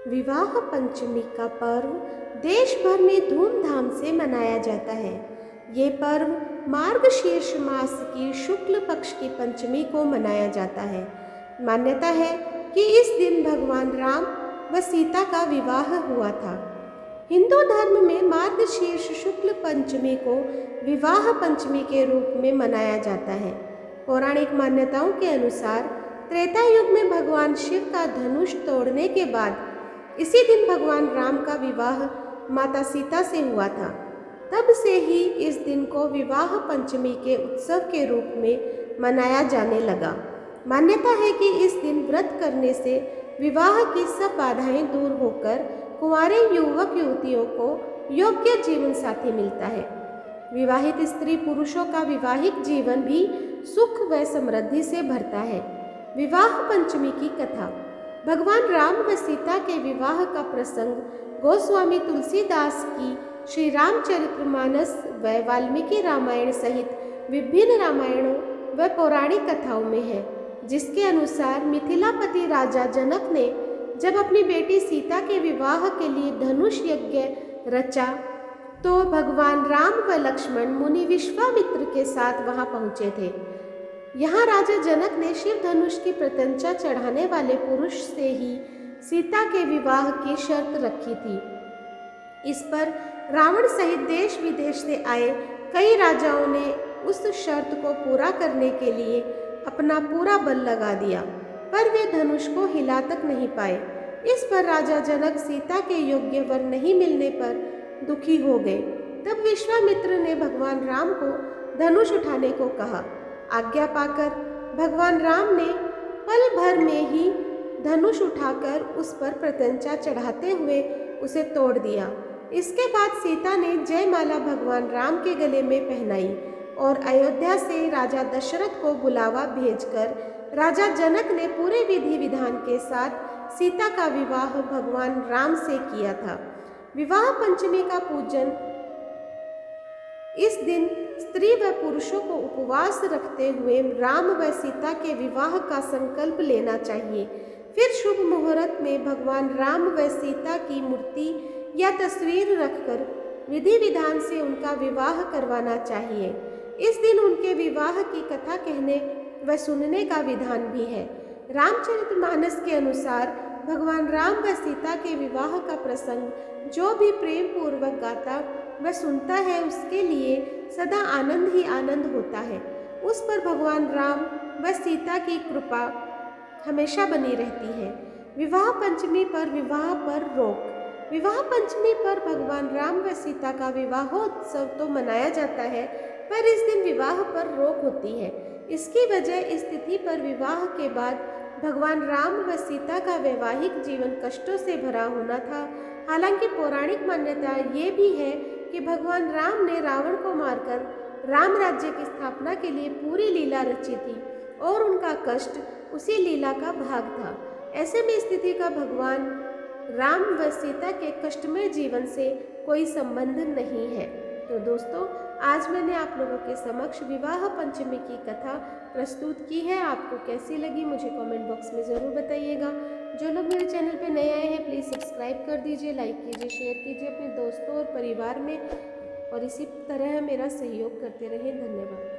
विवाह पंचमी का पर्व देश भर में धूमधाम से मनाया जाता है। ये पर्व मार्गशीर्ष मास की शुक्ल पक्ष की पंचमी को मनाया जाता है। मान्यता है कि इस दिन भगवान राम व सीता का विवाह हुआ था। हिंदू धर्म में मार्गशीर्ष शुक्ल पंचमी को विवाह पंचमी के रूप में मनाया जाता है। पौराणिक मान्यताओं के अनुसार त्रेता युग में भगवान शिव का धनुष तोड़ने के बाद इसी दिन भगवान राम का विवाह माता सीता से हुआ था। तब से ही इस दिन को विवाह पंचमी के उत्सव के रूप में मनाया जाने लगा। मान्यता है कि इस दिन व्रत करने से विवाह की सब बाधाएं दूर होकर कुंवारे युवक युवतियों को योग्य जीवन साथी मिलता है। विवाहित स्त्री पुरुषों का वैवाहिक जीवन भी सुख व समृद्धि से भरता है। विवाह पंचमी की कथा। भगवान राम व सीता के विवाह का प्रसंग गोस्वामी तुलसीदास की श्री रामचरितमानस व वाल्मीकि रामायण सहित विभिन्न रामायणों व पौराणिक कथाओं में है, जिसके अनुसार मिथिलापति राजा जनक ने जब अपनी बेटी सीता के विवाह के लिए धनुष यज्ञ रचा तो भगवान राम व लक्ष्मण मुनि विश्वामित्र के साथ वहां पहुंचे थे। यहाँ राजा जनक ने शिव धनुष की प्रत्यंचा चढ़ाने वाले पुरुष से ही सीता के विवाह की शर्त रखी थी। इस पर रावण सहित देश विदेश से आए कई राजाओं ने उस शर्त को पूरा करने के लिए अपना पूरा बल लगा दिया, पर वे धनुष को हिला तक नहीं पाए। इस पर राजा जनक सीता के योग्य वर नहीं मिलने पर दुखी हो गए। तब विश्वामित्र ने भगवान राम को धनुष उठाने को कहा। आज्ञा पाकर भगवान राम ने पल भर में ही धनुष उठाकर उस पर प्रत्यंचा चढ़ाते हुए उसे तोड़ दिया। इसके बाद सीता ने जयमाला भगवान राम के गले में पहनाई और अयोध्या से राजा दशरथ को बुलावा भेजकर राजा जनक ने पूरे विधि विधान के साथ सीता का विवाह भगवान राम से किया था। विवाह पंचमी का पूजन इस दिन स्त्री व पुरुषों को उपवास रखते हुए राम व सीता के विवाह का संकल्प लेना चाहिए। फिर शुभ मुहूर्त में भगवान राम व सीता की मूर्ति या तस्वीर रखकर विधि विधान से उनका विवाह करवाना चाहिए। इस दिन उनके विवाह की कथा कहने व सुनने का विधान भी है। रामचरितमानस के अनुसार भगवान राम व सीता के विवाह का प्रसंग जो भी प्रेम पूर्वक गाता व सुनता है उसके लिए सदा आनंद ही आनंद होता है। उस पर भगवान राम व सीता की कृपा हमेशा बनी रहती है। विवाह पंचमी पर विवाह पर रोक। विवाह पंचमी पर भगवान राम व सीता का विवाहोत्सव तो मनाया जाता है, पर इस दिन विवाह पर रोक होती है। इसकी वजह इस तिथि पर विवाह के बाद भगवान राम व सीता का वैवाहिक जीवन कष्टों से भरा होना था। हालांकि पौराणिक मान्यता ये भी है कि भगवान राम ने रावण को मारकर राम राज्य की स्थापना के लिए पूरी लीला रची थी और उनका कष्ट उसी लीला का भाग था। ऐसे में स्थिति का भगवान राम व सीता के कष्टमय जीवन से कोई संबंध नहीं है। तो दोस्तों, आज मैंने आप लोगों के समक्ष विवाह पंचमी की कथा प्रस्तुत की है। आपको कैसी लगी मुझे कमेंट बॉक्स में ज़रूर बताइएगा। जो लोग मेरे चैनल पे नए आए हैं प्लीज़ सब्सक्राइब कर दीजिए, लाइक कीजिए, शेयर कीजिए अपने दोस्तों और परिवार में, और इसी तरह मेरा सहयोग करते रहें। धन्यवाद।